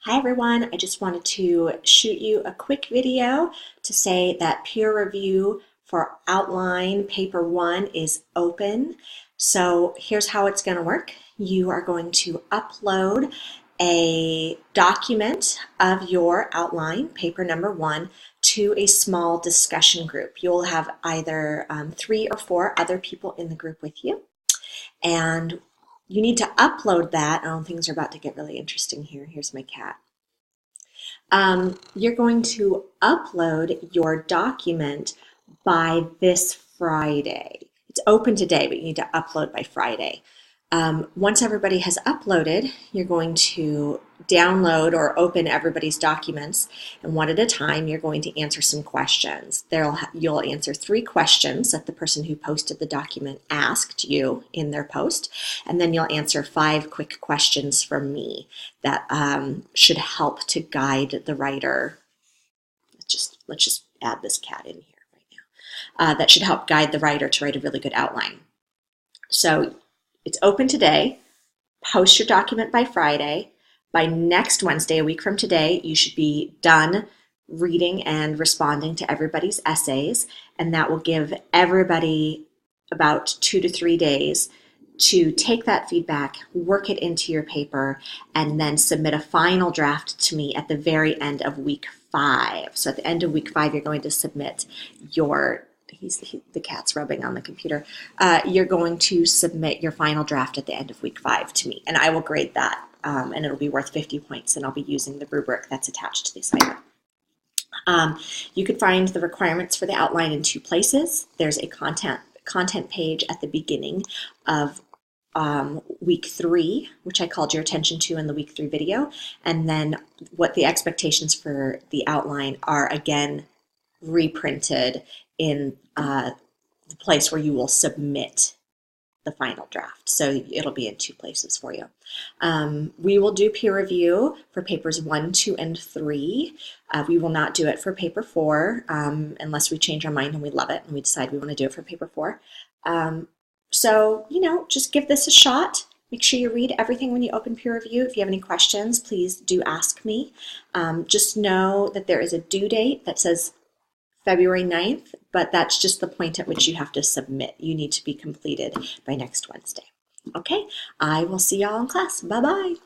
Hi everyone, I just wanted to shoot you a quick video to say that peer review for outline paper 1 is open. So here's how it's going to work. You are going to upload a document of your outline, paper number 1, to a small discussion group. You'll have either 3 or 4 other people in the group with you. And you need to upload that. Oh, things are about to get really interesting here. Here's my cat. You're going to upload your document by this Friday. It's open today, but you need to upload by Friday. Once everybody has uploaded, you're going to download or open everybody's documents, and one at a time you're going to answer some questions. You'll answer 3 questions that the person who posted the document asked you in their post, and then you'll answer 5 quick questions from me that should help to guide the writer. Let's just add this cat in here right now. That should help guide the writer to write a really good outline. So it's open today. Post your document by Friday. By next Wednesday, a week from today, you should be done reading and responding to everybody's essays, and that will give everybody about 2 to 3 days to take that feedback, work it into your paper, and then submit a final draft to me at the very end of week 5. So at the end of week 5, you're going to submit your the cat's rubbing on the computer. You're going to submit your final draft at the end of week 5 to me, and I will grade that, and it'll be worth 50 points, and I'll be using the rubric that's attached to the assignment. You could find the requirements for the outline in 2 places. There's a content page at the beginning of week 3, which I called your attention to in the week 3 video, and then what the expectations for the outline are, again, reprinted in the place where you will submit the final draft. So it'll be in 2 places for you. We will do peer review for papers 1, 2, and 3. We will not do it for paper 4 unless we change our mind and we love it and we decide we want to do it for paper 4. So, just give this a shot. Make sure you read everything when you open peer review. If you have any questions, please do ask me. Just know that there is a due date that says February 9th, but that's just the point at which you have to submit. You need to be completed by next Wednesday. Okay, I will see y'all in class. Bye-bye.